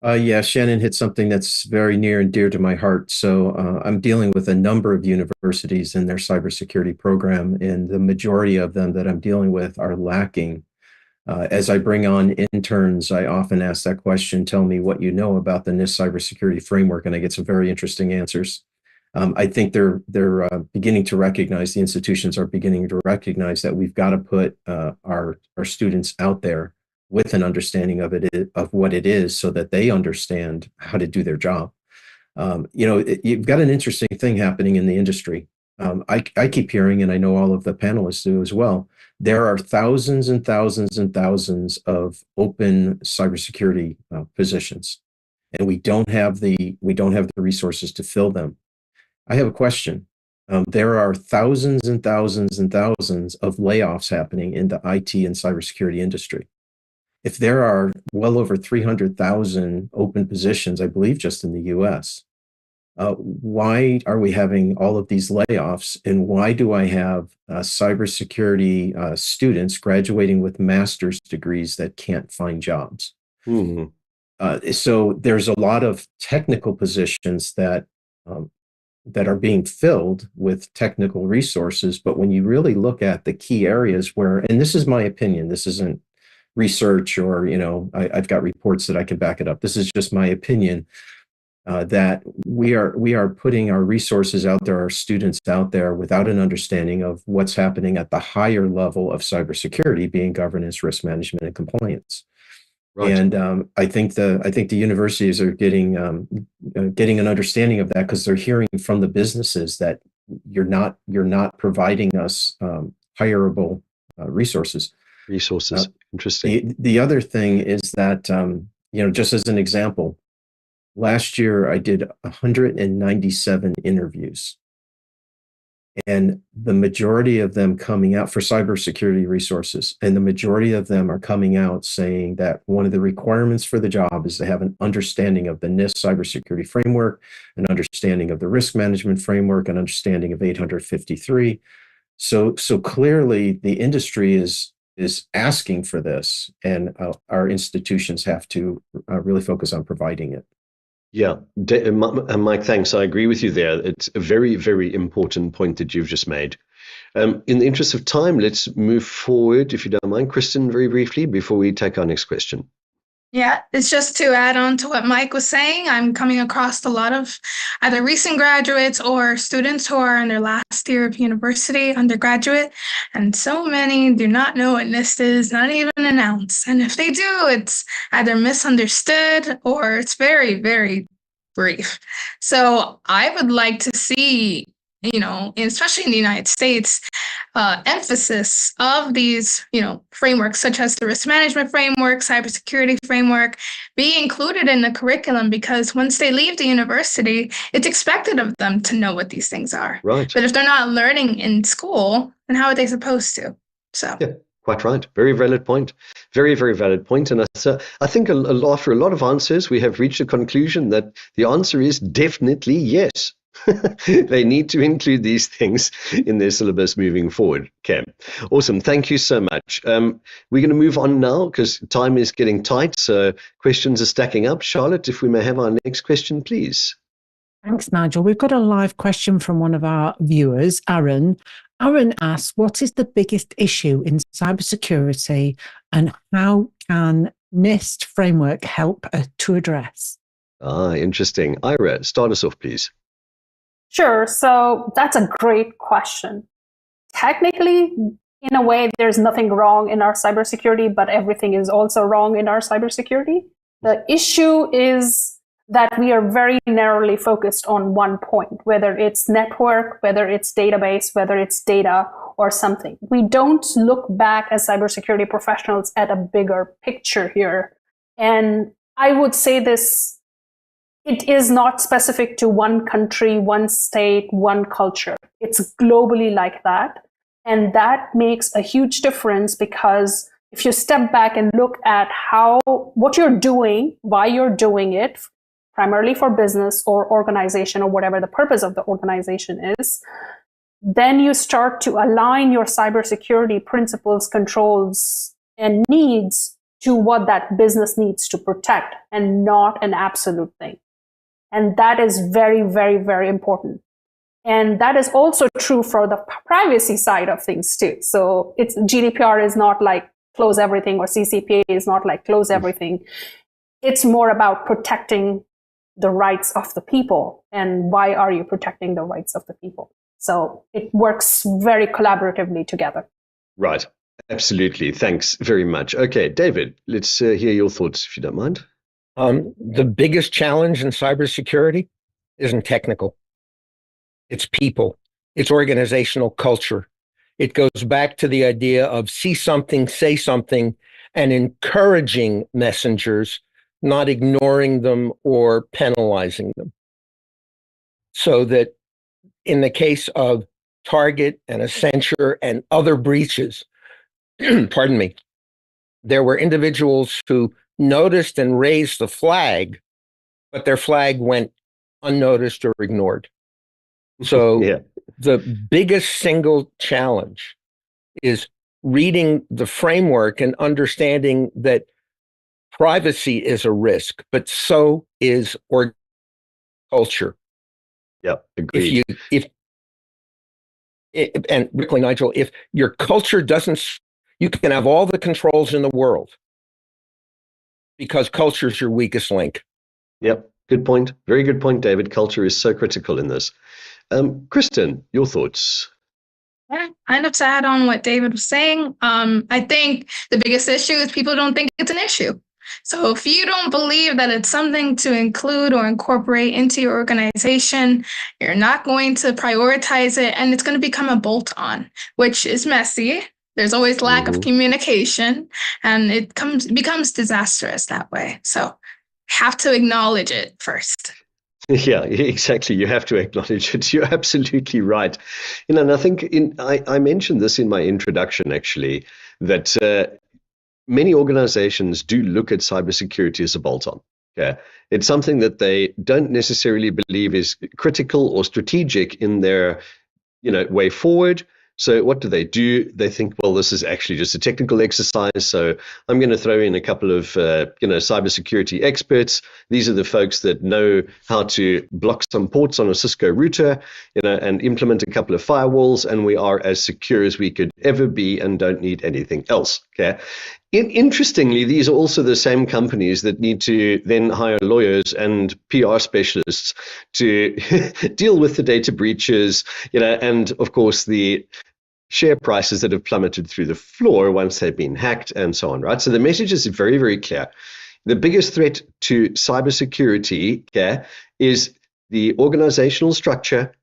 Yeah, Shannon hit something that's very near and dear to my heart. So I'm dealing with a number of universities in their cybersecurity program, and the majority of them that I'm dealing with are lacking. As I bring on interns, I often ask that question, tell me what you know about the NIST cybersecurity framework, and I get some very interesting answers. I think they're beginning to recognize, the institutions are beginning to recognize that we've got to put our students out there with an understanding of what it is, so that they understand how to do their job. You've got an interesting thing happening in the industry. I keep hearing, and I know all of the panelists do as well, there are thousands and thousands and thousands of open cybersecurity positions, and we don't have the resources to fill them. I have a question. There are thousands and thousands and thousands of layoffs happening in the IT and cybersecurity industry. If there are well over 300,000 open positions, I believe just in the US, why are we having all of these layoffs, and why do I have cybersecurity students graduating with master's degrees that can't find jobs? So there's a lot of technical positions that are being filled with technical resources, but when you really look at the key areas where, and this is my opinion, this isn't research or, I've got reports that I can back it up. This is just my opinion. That we are putting our resources out there, our students out there, without an understanding of what's happening at the higher level of cybersecurity, being governance, risk management, and compliance. Right. And I think the universities are getting an understanding of that, because they're hearing from the businesses that you're not providing us hireable resources. Interesting. The other thing is that just as an example. Last year, I did 197 interviews, and the majority of them coming out for cybersecurity resources, and the majority of them are coming out saying that one of the requirements for the job is to have an understanding of the NIST cybersecurity framework, an understanding of the risk management framework, an understanding of 853. So clearly, the industry is asking for this, and our institutions have to really focus on providing it. Yeah, Mike, thanks. I agree with you there. It's a very, very important point that you've just made. In the interest of time, let's move forward, if you don't mind, Kristen, very briefly, before we take our next question. Yeah, it's just to add on to what Mike was saying. I'm coming across a lot of either recent graduates or students who are in their last year of university, undergraduate, and so many do not know what NIST is, not even announced. And if they do, it's either misunderstood or it's very, very brief. So I would like to see, especially in the United States, emphasis of these, frameworks such as the risk management framework, cybersecurity framework, be included in the curriculum, because once they leave the university, it's expected of them to know what these things are. Right. But if they're not learning in school, then how are they supposed to? So. Yeah. Quite right. Very valid point. Very, very valid point. And I think after a lot of answers, we have reached a conclusion that the answer is definitely yes. They need to include these things in their syllabus moving forward. Okay, awesome. Thank you so much. We're going to move on now because time is getting tight. So questions are stacking up. Charlotte, if we may have our next question, please. Thanks, Nigel. We've got a live question from one of our viewers, Aaron. Aaron asks, what is the biggest issue in cybersecurity, and how can NIST framework help to address? Interesting. Ira, start us off, please. Sure. So that's a great question. Technically, in a way, there's nothing wrong in our cybersecurity, but everything is also wrong in our cybersecurity. The issue is that we are very narrowly focused on one point, whether it's network, whether it's database, whether it's data or something. We don't look back as cybersecurity professionals at a bigger picture here. And I would say this, it is not specific to one country, one state, one culture. It's globally like that. And that makes a huge difference, because if you step back and look at what you're doing, why you're doing it, primarily for business or organization or whatever the purpose of the organization is, then you start to align your cybersecurity principles, controls, and needs to what that business needs to protect, and not an absolute thing. And that is very, very, very important. And that is also true for the privacy side of things too. So GDPR is not like close everything, or CCPA is not like close everything. It's more about protecting the rights of the people. And why are you protecting the rights of the people? So it works very collaboratively together. Right. Absolutely. Thanks very much. Okay, David, let's hear your thoughts, if you don't mind. The biggest challenge in cybersecurity isn't technical. It's people. It's organizational culture. It goes back to the idea of see something, say something, and encouraging messengers, not ignoring them or penalizing them. So that in the case of Target and Accenture and other breaches, pardon me, there were individuals who noticed and raised the flag, but their flag went unnoticed or ignored. So Yeah. The biggest single challenge is reading the framework and understanding that privacy is a risk, but so is culture. Yeah, agreed. And quickly, Nigel, if your culture doesn't, you can have all the controls in the world, because culture is your weakest link. Yep, good point. Very good point, David. Culture is so critical in this. Kristen, your thoughts? Yeah, kind of to add on what David was saying. I think the biggest issue is people don't think it's an issue. So if you don't believe that it's something to include or incorporate into your organization, you're not going to prioritize it, and it's going to become a bolt-on, which is messy. There's always lack of communication, and it becomes disastrous that way. So have to acknowledge it first. Yeah, exactly. You have to acknowledge it. You're absolutely right. And I think I mentioned this in my introduction, actually, that many organizations do look at cybersecurity as a bolt-on. Okay, it's something that they don't necessarily believe is critical or strategic in their, way forward. So what do? They think, well, this is actually just a technical exercise, so I'm going to throw in a couple of, cybersecurity experts. These are the folks that know how to block some ports on a Cisco router, and implement a couple of firewalls, and we are as secure as we could ever be and don't need anything else. Okay. Interestingly, these are also the same companies that need to then hire lawyers and PR specialists to deal with the data breaches, and of course the share prices that have plummeted through the floor once they've been hacked and so on, right? So the message is very, very clear. The biggest threat to cybersecurity, is the organizational structure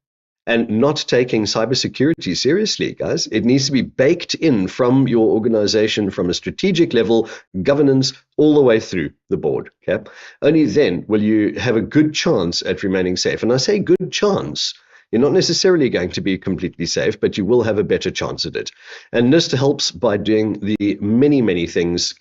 and not taking cybersecurity seriously, guys. It needs to be baked in from your organization, from a strategic level, governance, all the way through the board. Okay? Only then will you have a good chance at remaining safe. And I say good chance. You're not necessarily going to be completely safe, but you will have a better chance at it. And NIST helps by doing the many, many things,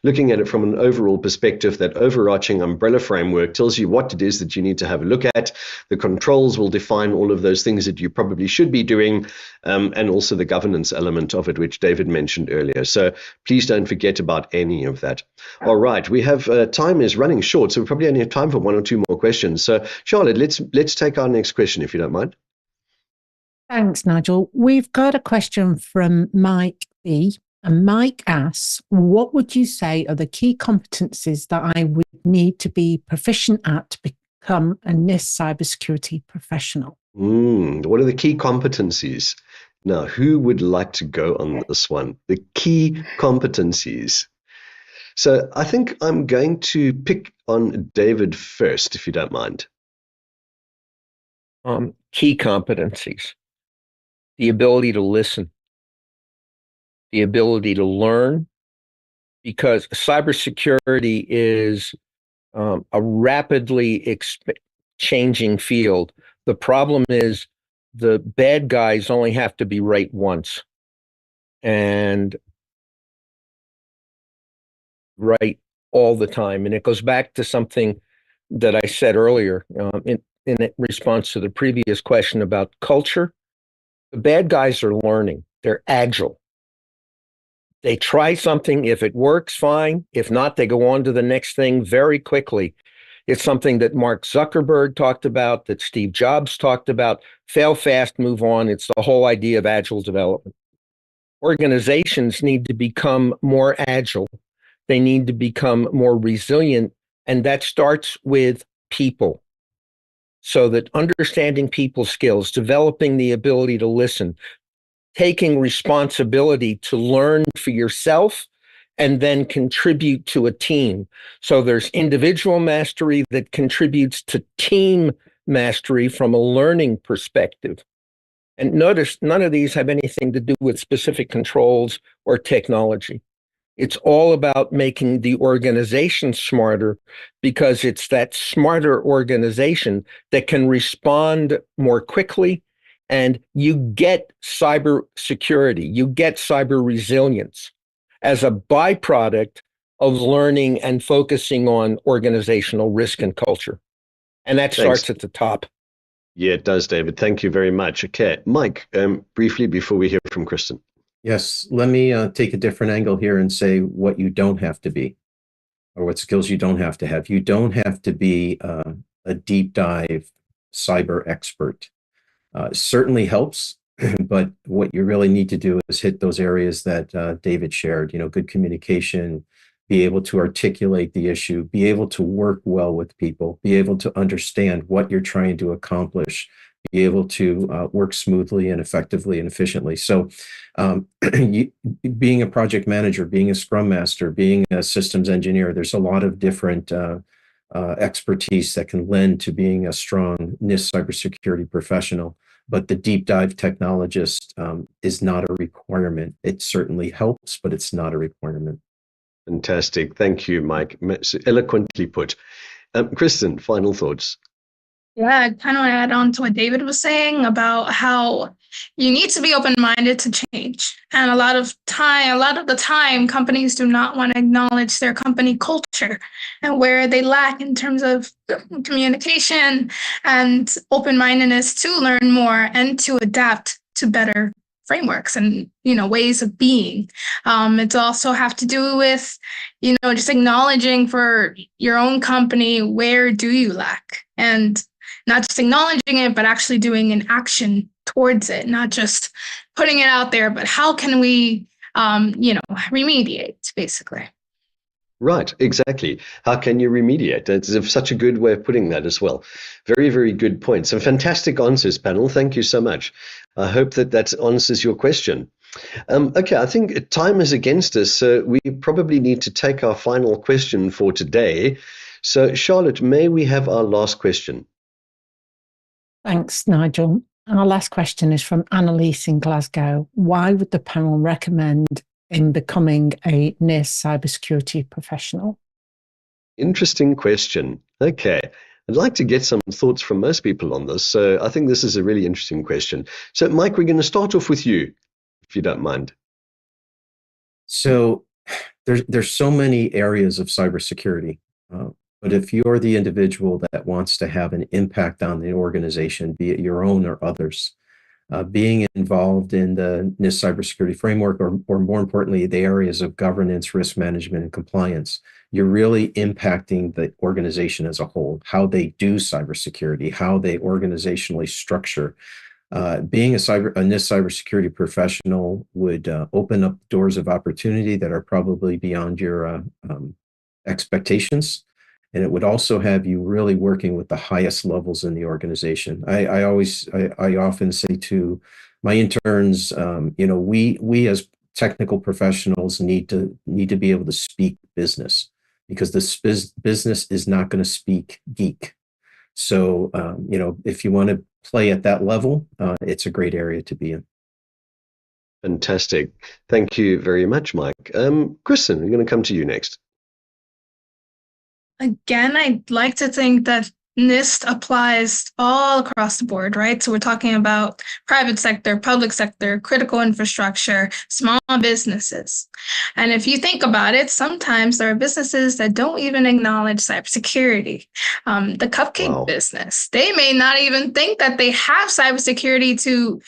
looking at it from an overall perspective. That overarching umbrella framework tells you what it is that you need to have a look at. The controls will define all of those things that you probably should be doing, and also the governance element of it, which David mentioned earlier. So please don't forget about any of that. All right, we have time is running short, so we probably only have time for one or two more questions. So Charlotte, let's take our next question, if you don't mind. Thanks, Nigel. We've got a question from Mike B. And Mike asks, what would you say are the key competencies that I would need to be proficient at to become a NIST cybersecurity professional? What are the key competencies? Now, who would like to go on this one? The key competencies. So I think I'm going to pick on David first, if you don't mind. Key competencies. The ability to listen, the ability to learn, because cybersecurity is a rapidly changing field. The problem is the bad guys only have to be right once and right all the time. And it goes back to something that I said earlier in response to the previous question about culture. The bad guys are learning. They're agile. They try something. If it works, fine. If not, they go on to the next thing very quickly. It's something that Mark Zuckerberg talked about, that Steve Jobs talked about. Fail fast, move on. It's the whole idea of agile development. Organizations need to become more agile. They need to become more resilient. And that starts with people. So that understanding people's skills, developing the ability to listen, taking responsibility to learn for yourself and then contribute to a team. So there's individual mastery that contributes to team mastery from a learning perspective. And notice none of these have anything to do with specific controls or technology. It's all about making the organization smarter, because it's that smarter organization that can respond more quickly, and you get cyber security, you get cyber resilience as a byproduct of learning and focusing on organizational risk and culture. And that starts at the top. Yeah, it does, David. Thank you very much. Okay, Mike, briefly before we hear from Kristen. Yes, let me take a different angle here and say what you don't have to be, or what skills you don't have to have. You don't have to be a deep dive cyber expert. Certainly helps, but what you really need to do is hit those areas that David shared. Good communication, be able to articulate the issue, be able to work well with people, be able to understand what you're trying to accomplish, be able to work smoothly and effectively and efficiently. So being a project manager, being a scrum master, being a systems engineer, there's a lot of different expertise that can lend to being a strong NIST cybersecurity professional. But the deep dive technologist is not a requirement. It certainly helps, but it's not a requirement. Fantastic. Thank you, Mike. So eloquently put. Kristen, final thoughts. Yeah, I kind of want to add on to what David was saying about how you need to be open-minded to change. And a lot of the time, companies do not want to acknowledge their company culture and where they lack in terms of communication and open-mindedness to learn more and to adapt to better frameworks and ways of being. It's also have to do with just acknowledging for your own company, where do you lack, and not just acknowledging it, but actually doing an action towards it, not just putting it out there, but how can we remediate, basically. Right, exactly. How can you remediate? That's such a good way of putting that as well. Very, very good points. And fantastic answers, panel. Thank you so much. I hope that answers your question. Okay, I think time is against us, so we probably need to take our final question for today. So, Charlotte, may we have our last question? Thanks, Nigel. Our last question is from Annalise in Glasgow. Why would the panel recommend in becoming a NIST cybersecurity professional? Interesting question. Okay. I'd like to get some thoughts from most people on this. So I think this is a really interesting question. So, Mike, we're going to start off with you, if you don't mind. So there's so many areas of cybersecurity. But if you're the individual that wants to have an impact on the organization, be it your own or others, being involved in the NIST cybersecurity framework, or more importantly, the areas of governance, risk management, and compliance, you're really impacting the organization as a whole, how they do cybersecurity, how they organizationally structure. Being a NIST cybersecurity professional would open up doors of opportunity that are probably beyond your expectations. And it would also have you really working with the highest levels in the organization. I often say to my interns, we as technical professionals need to be able to speak business, because this business is not going to speak geek. So, if you want to play at that level, it's a great area to be in. Fantastic. Thank you very much, Mike. Kristen, I'm going to come to you next. Again, I'd like to think that NIST applies all across the board, right? So we're talking about private sector, public sector, critical infrastructure, small businesses. And if you think about it, sometimes there are businesses that don't even acknowledge cybersecurity. The cupcake business, they may not even think that they have cybersecurity to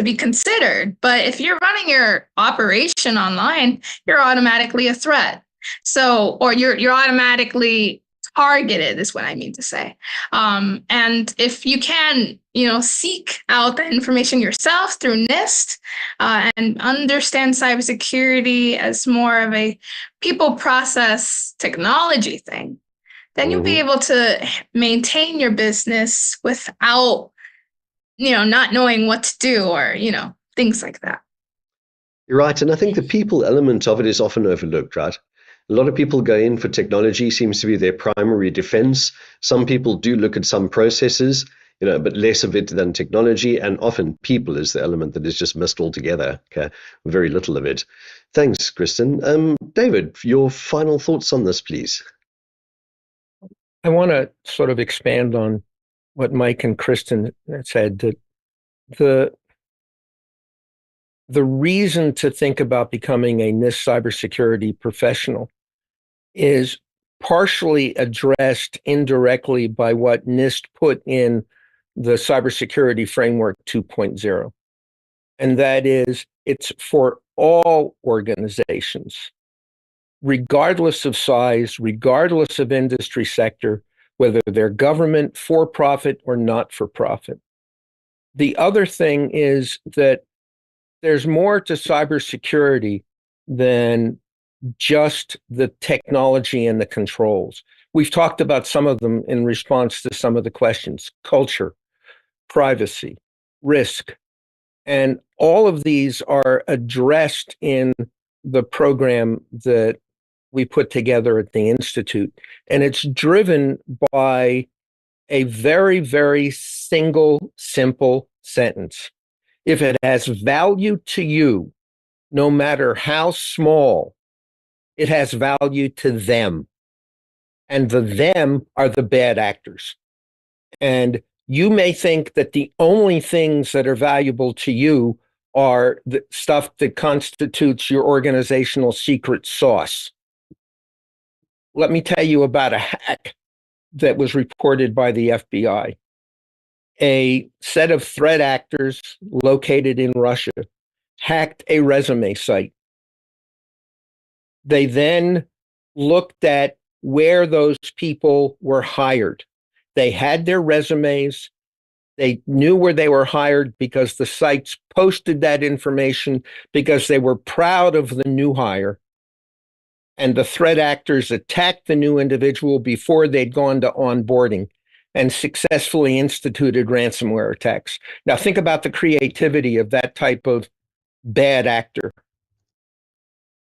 be considered. But if you're running your operation online, you're automatically a threat. So, or you're automatically targeted is what I mean to say. And if you can, seek out the information yourself through NIST and understand cybersecurity as more of a people process technology thing, then you'll be able to maintain your business without, not knowing what to do or, things like that. You're right. And I think the people element of it is often overlooked, right? A lot of people go in for technology, seems to be their primary defense. Some people do look at some processes, but less of it than technology. And often people is the element that is just missed altogether. Okay, very little of it. Thanks, Kristen. David, your final thoughts on this, please. I want to sort of expand on what Mike and Kristen said, that the reason to think about becoming a NIST cybersecurity professional is partially addressed indirectly by what NIST put in the Cybersecurity Framework 2.0. And that is, it's for all organizations, regardless of size, regardless of industry sector, whether they're government, for-profit, or not-for-profit. The other thing is that there's more to cybersecurity than just the technology and the controls. We've talked about some of them in response to some of the questions: culture, privacy, risk. And all of these are addressed in the program that we put together at the Institute. And it's driven by a very, very simple sentence. If it has value to you, no matter how small, it has value to them. And the them are the bad actors. And you may think that the only things that are valuable to you are the stuff that constitutes your organizational secret sauce. Let me tell you about a hack that was reported by the FBI. A set of threat actors located in Russia hacked a resume site. They then looked at where those people were hired. They had their resumes. They knew where they were hired because the sites posted that information because they were proud of the new hire. And the threat actors attacked the new individual before they'd gone to onboarding and successfully instituted ransomware attacks. Now think about the creativity of that type of bad actor.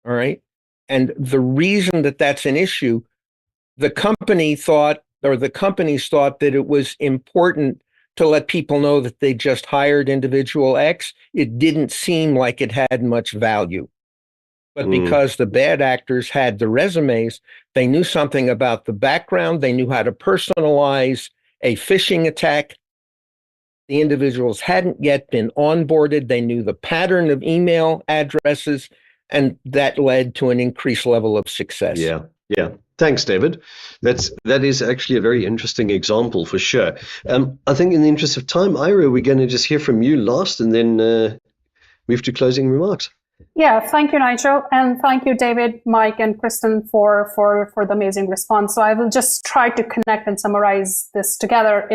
All right. And the reason that that's an issue, the companies thought that it was important to let people know that they just hired individual X. It didn't seem like it had much value. But because the bad actors had the resumes, they knew something about the background. They knew how to personalize a phishing attack. The individuals hadn't yet been onboarded. They knew the pattern of email addresses, and that led to an increased level of success. Yeah. Thanks, David. That is actually a very interesting example for sure. I think in the interest of time, Ira, we're going to just hear from you last and then move to closing remarks. Yeah, thank you, Nigel. And thank you, David, Mike, and Kristen for the amazing response. So I will just try to connect and summarize this together.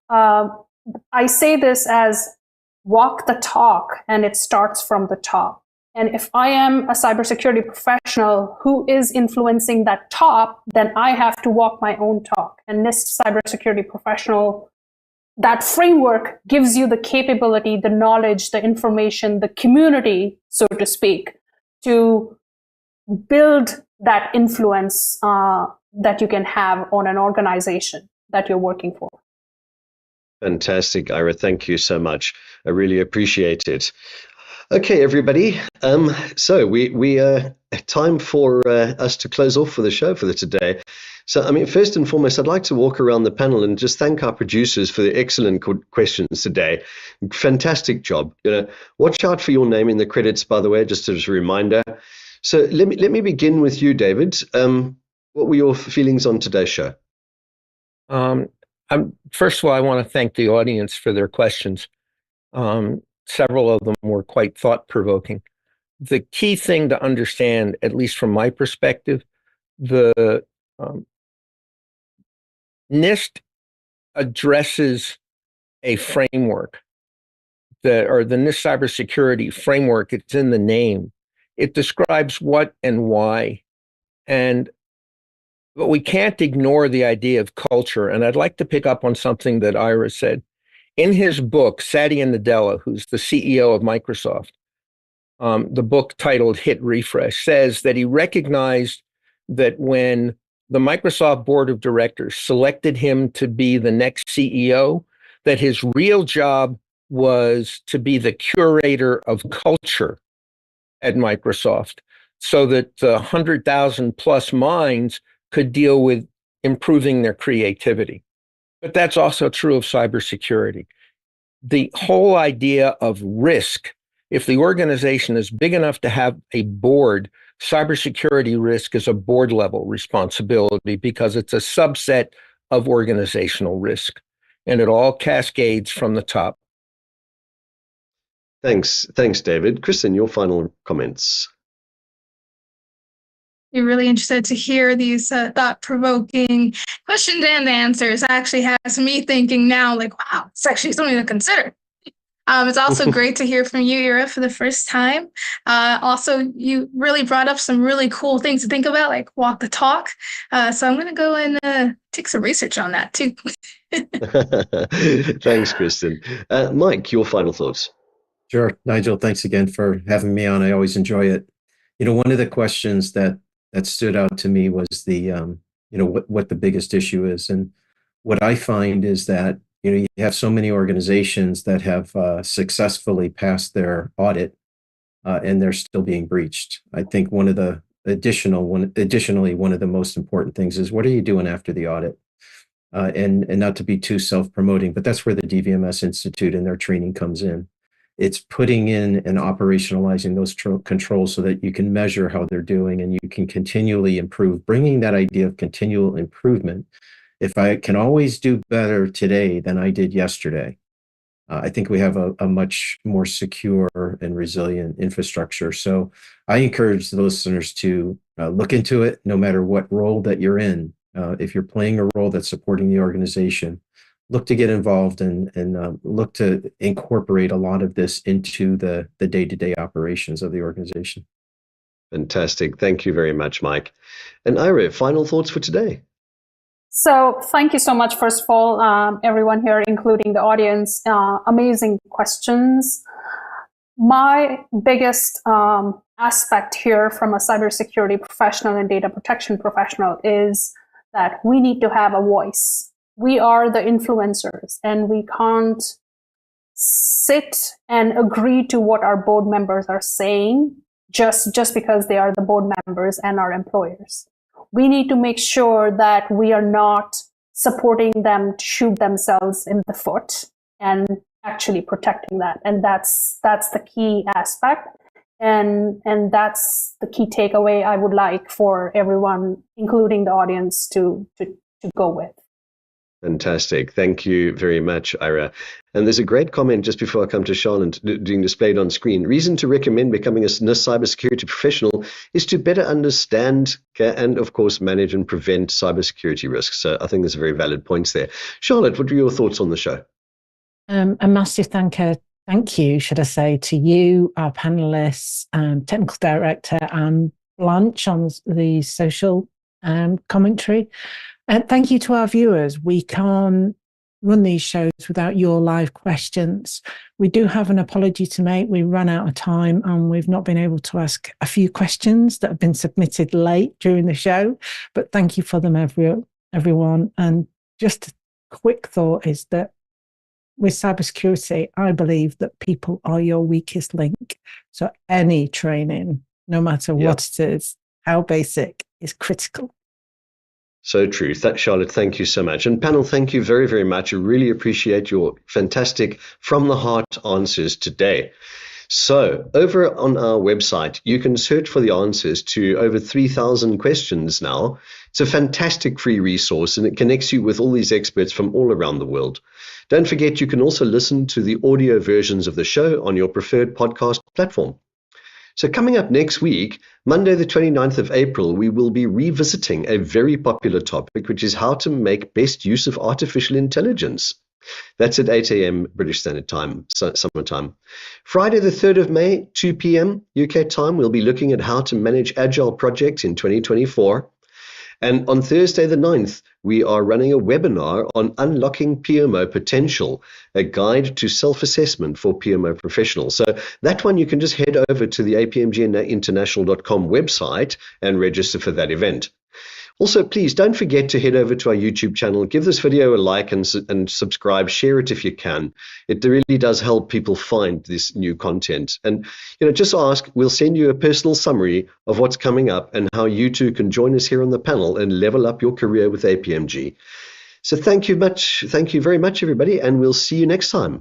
I say this as walk the talk, and it starts from the top. And if I am a cybersecurity professional who is influencing that top, then I have to walk my own talk. And NIST Cyber Security Professional, that framework gives you the capability, the knowledge, the information, the community, so to speak, to build that influence that you can have on an organization that you're working for. Fantastic, Ira. Thank you so much. I really appreciate it. Okay, everybody. So we time for us to close off for the show for today. So, I mean, first and foremost, I'd like to walk around the panel and just thank our producers for the excellent questions today. Fantastic job. Watch out for your name in the credits, by the way, just as a reminder. So let me begin with you, David. What were your feelings on today's show? First of all, I want to thank the audience for their questions. Several of them were quite thought-provoking. The key thing to understand, at least from my perspective, the NIST addresses a framework, the NIST Cyber Security framework. It's in the name. It describes what and why, but we can't ignore the idea of culture. And I'd like to pick up on something that Ira said. In his book, Satya Nadella, who's the CEO of Microsoft, the book titled Hit Refresh, says that he recognized that when the Microsoft board of directors selected him to be the next CEO, that his real job was to be the curator of culture at Microsoft, so that the 100,000 plus minds could deal with improving their creativity. But that's also true of cybersecurity. The whole idea of risk, if the organization is big enough to have a board, cybersecurity risk is a board level responsibility because it's a subset of organizational risk, and it all cascades from the top. Thanks, David. Kristen, your final comments. You're really interested to hear these thought-provoking questions and answers. Actually has me thinking now, like, wow, it's actually something to consider. It's also great to hear from you, Gira, for the first time. Also, you really brought up some really cool things to think about, like walk the talk. So I'm going to go and take some research on that too. Thanks, Kristen. Mike, your final thoughts. Sure. Nigel, thanks again for having me on. I always enjoy it. One of the questions that stood out to me was the, what the biggest issue is. And what I find is that, you have so many organizations that have successfully passed their audit and they're still being breached. I think additionally, one of the most important things is, what are you doing after the audit? And not to be too self-promoting, but that's where the DVMS Institute and their training comes in. It's putting in and operationalizing those controls so that you can measure how they're doing and you can continually improve, bringing that idea of continual improvement. If I can always do better today than I did yesterday, I think we have a much more secure and resilient infrastructure. So I encourage the listeners to look into it, no matter what role that you're in. If you're playing a role that's supporting the organization, look to get involved and look to incorporate a lot of this into the day-to-day operations of the organization. Fantastic. Thank you very much, Mike. And Ira, final thoughts for today? So thank you so much, first of all, everyone here, including the audience. Amazing questions. My biggest aspect here from a cybersecurity professional and data protection professional is that we need to have a voice. We are the influencers, and we can't sit and agree to what our board members are saying just because they are the board members and our employers. We need to make sure that we are not supporting them to shoot themselves in the foot and actually protecting that. And that's the key aspect. And that's the key takeaway I would like for everyone, including the audience, to go with. Fantastic. Thank you very much, Ira. And there's a great comment just before I come to Charlotte, being displayed on screen. Reason to recommend becoming a NIST cybersecurity professional is to better understand and, of course, manage and prevent cybersecurity risks. So I think there's very valid points there. Charlotte, what were your thoughts on the show? A massive thank you, should I say, to you, our panelists, technical director, and Blanche on the social commentary. And thank you to our viewers. We can't run these shows without your live questions. We do have an apology to make. We ran out of time and we've not been able to ask a few questions that have been submitted late during the show, but thank you for them, everyone. And just a quick thought is that with cybersecurity, I believe that people are your weakest link. So any training, no matter what it is, how basic, is critical. So true. Charlotte, thank you so much. And panel, thank you very, very much. I really appreciate your fantastic from the heart answers today. So over on our website, you can search for the answers to over 3,000 questions now. It's a fantastic free resource, and it connects you with all these experts from all around the world. Don't forget, you can also listen to the audio versions of the show on your preferred podcast platform. So coming up next week, Monday the 29th of April, we will be revisiting a very popular topic, which is how to make best use of artificial intelligence. That's at 8 a.m. British Standard Time, summertime. Friday the 3rd of May, 2 p.m. UK time, we'll be looking at how to manage agile projects in 2024. And on Thursday the 9th, we are running a webinar on unlocking PMO potential, a guide to self-assessment for PMO professionals. So that one, you can just head over to the apmginternational.com website and register for that event. Also, please don't forget to head over to our YouTube channel, give this video a like and subscribe, share it if you can. It really does help people find this new content. And, just ask, we'll send you a personal summary of what's coming up and how you too can join us here on the panel and level up your career with APMG. So thank you very much, everybody, and we'll see you next time.